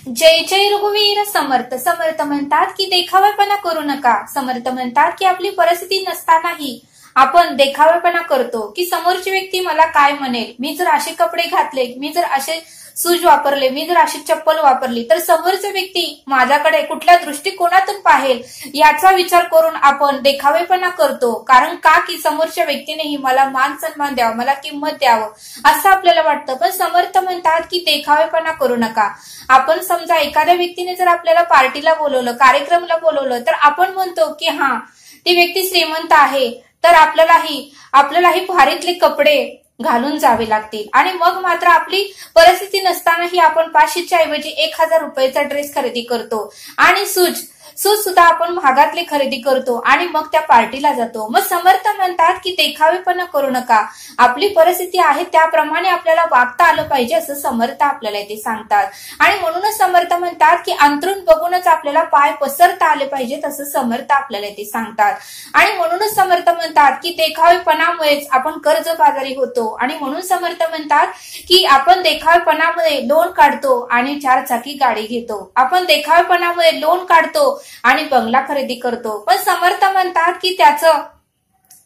जय जय रघुवीर समर्थ समर्थ म्हणतात की देखावेपणा करू नका। समर्थ म्हणतात की आपली परिस्थिती नसतानाही आपण देखावेपणा करतो की समोरची व्यक्ती मला काय म्हणेल, मी जर असे कपडे घातले, मी जर असे शूज वापरले, मी जर अशी चप्पल वापरली तर समोरची व्यक्ती माझ्याकडे कुठल्या दृष्टिकोनातून पाहेल याचा विचार करून आपण देखावेपणा करतो। कारण का की समोरच्या व्यक्तीनेही मला मान सन्मान द्यावा, मला किंमत द्यावं असं आपल्याला वाटतं। पण समर्थ म्हणतात की देखावेपणा करू नका। आपण समजा एखाद्या व्यक्तीने जर आपल्याला पार्टीला बोलवलं, कार्यक्रमाला बोलवलं तर आपण म्हणतो की हा ती व्यक्ती श्रीमंत आहे तर आपल्यालाही भारीतले कपडे घालून जावे लागतील आणि मग मात्र आपली परिस्थिती नसतानाही आपण 500च्या ऐवजी 1000 रुपयाचा ड्रेस खरेदी करतो आणि शूज सुद्धा आपण महागातले खरेदी करतो आणि मग त्या पार्टीला जातो। मग समर्थ म्हणतात की देखावेपणा करू नका, आपली परिस्थिती आहे त्याप्रमाणे आपल्याला वागता आलं पाहिजे असं समर्थ आपल्याला इथे सांगतात। आणि म्हणूनच समर्थ म्हणतात की अंतरून बघूनच आपल्याला पाय पसरता आले पाहिजेत असं समर्थ आपल्याला इथे सांगतात। आणि म्हणूनच समर्थ म्हणतात की देखावेपणामुळेच आपण कर्जबाजारी होतो आणि म्हणून समर्थ म्हणतात की आपण देखावेपणामुळे लोन काढतो आणि 4 चाकी गाडी घेतो, आपण देखावेपणामुळे लोन काढतो आणि बंगला खरेदी करतो। पण समर्थ म्हणतात की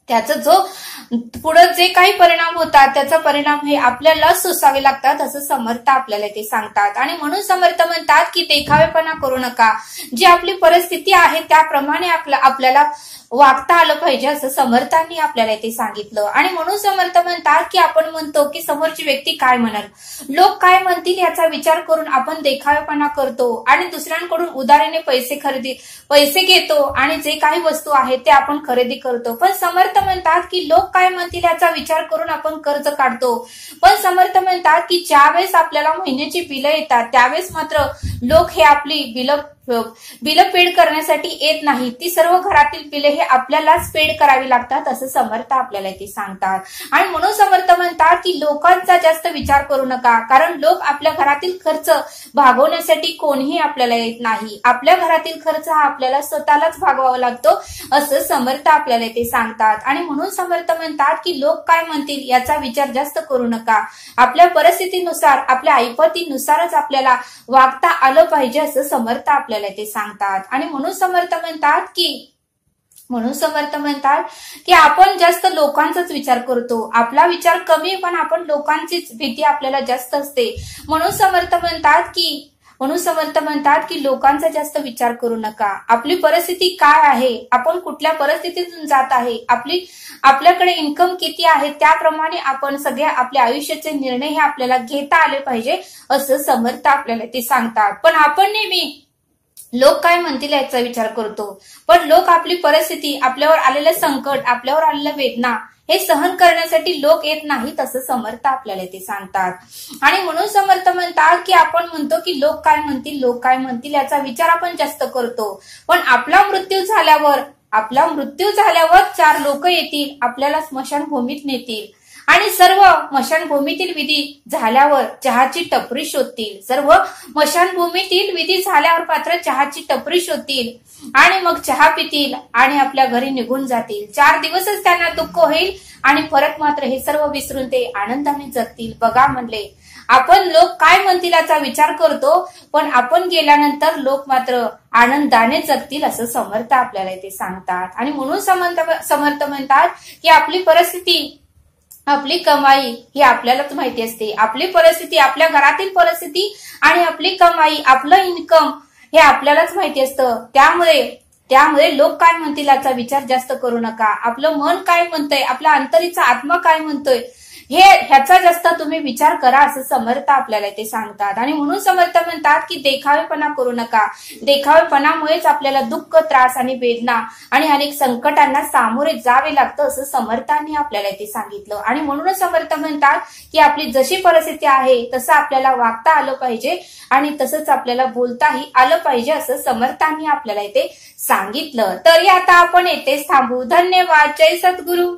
त्याचं जो पुढे जे काही परिणाम होतात त्याचा परिणाम हे आपल्याला सोसावे लागतात असं समर्थ आपल्याला ते सांगतात। आणि म्हणून समर्थ म्हणतात की देखावेपणा करू नका, जी आपली परिस्थिती आहे त्याप्रमाणे आपल्याला वागता आलं पाहिजे असं समर्थांनी आपल्याला ते सांगितलं। आणि म्हणून समर्थ म्हणतात की आपण म्हणतो की समोरची व्यक्ती काय म्हणाल, लोक काय म्हणतील याचा विचार करून आपण देखावेपणा करतो आणि दुसऱ्यांकडून उधारीने पैसे घेतो आणि जे काही वस्तू आहेत ते आपण खरेदी करतो। पण समर्थ म्हणतात की लोक काय म्हणतील याचा विचार करून आपण कर्ज काढतो। पण समर्थ म्हणतात की ज्यावेळेस आपल्याला महिन्याची बिलं येतात त्यावेळेस मात्र लोक हे आपली बिलं पेड करण्यासाठी येत नाही, ती सर्व घरातील बिले हे आपल्यालाच पेड करावी लागतात असं समर्थ आपल्याला इथे सांगतात। आणि म्हणून समर्थ म्हणतात की लोकांचा जास्त विचार करू नका, कारण लोक आपल्या घरातील खर्च भागवण्यासाठी कोणीही आपल्याला येत नाही, आपल्या घरातील खर्च हा आपल्याला स्वतःलाच भागवावा लागतो असं समर्थ आपल्याला इथे सांगतात। आणि म्हणून समर्थ म्हणतात की लोक काय म्हणतील याचा विचार जास्त करू नका, आपल्या परिस्थितीनुसार आपल्या ऐपतीनुसारच आपल्याला वागता आलं पाहिजे असं समर्थ आपल्याला ते सांगतात। आणि म्हणून समर्थ म्हणतात की आपण जास्त लोकांचाच विचार करतो, आपला विचार कमी पण आपण लोकांचीच भीती आपल्याला जास्त असते। म्हणून समर्थ म्हणतात की लोकांचा जास्त विचार करू नका, आपली परिस्थिती काय आहे, आपण कुठल्या परिस्थितीतून जात आहे, आपल्याकडे इन्कम किती आहे त्याप्रमाणे आपण सगळ्या आपल्या आयुष्याचे निर्णय हे आपल्याला घेता आले पाहिजे असं समर्थ आपल्याला ते सांगतात। पण आपण नेहमी लोक काय म्हणतील याचा विचार करतो, पण लोक आपली परिस्थिती, आपल्यावर आलेलं संकट, आपल्यावर आलेल्या वेदना हे सहन करण्यासाठी लोक येत नाहीत असं समर्थ आपल्याला ते सांगतात। आणि म्हणून समर्थ म्हणतात की आपण म्हणतो की लोक काय म्हणतील याचा विचार आपण जास्त करतो, पण आपला मृत्यू झाल्यावर 4 लोक येतील, आपल्याला स्मशानभूमीत नेतील आणि सर्व स्मशानभूमीतील विधी झाल्यावर चहाची टपरी शोधतील, सर्व स्मशानभूमीतील विधी झाल्यावर मात्र चहाची टपरी शोधतील आणि मग चहा पितील आणि आपल्या घरी निघून जातील। 4 दिवसच त्यांना दुःख होईल आणि परत मात्र हे सर्व विसरून ते आनंदाने जगतील। बघा म्हणले, आपण लोक काय म्हणतील याचा विचार करतो, पण आपण गेल्यानंतर लोक मात्र आनंदाने जगतील असं समर्थ आपल्याला ते सांगतात। आणि म्हणून समर्थ म्हणतात की आपली परिस्थिती, आपली कमाई ही आपल्यालाच माहिती असते, आपली परिस्थिती, आपल्या घरातील परिस्थिती आणि आपली कमाई, आपलं इन्कम हे आपल्यालाच माहिती असतं। त्यामुळे लोक काय म्हणतील याचा विचार जास्त करू नका, आपलं मन काय म्हणतंय, आपला अंतरीचा आत्मा काय म्हणतोय ह्याचा जास्त तुम्ही विचार करा असं समर्थ आपल्याला ते सांगतात। आणि म्हणून समर्थ म्हणतात की देखावेपणा करू नका, देखावेपणामुळेच आपल्याला दुःख, त्रास आणि वेदना आणि अनेक संकटांना सामोरे जावे लागतं असं समर्थांनी आपल्याला ते सांगितलं। आणि म्हणूनच समर्थ म्हणतात की आपली जशी परिस्थिती आहे तसं आपल्याला वागता आलं पाहिजे आणि तसंच आपल्याला बोलताही आलं पाहिजे असं समर्थांनी आपल्याला इथे सांगितलं। तरी आता आपण येथेच थांबू। धन्यवाद। जय सद्गुरु।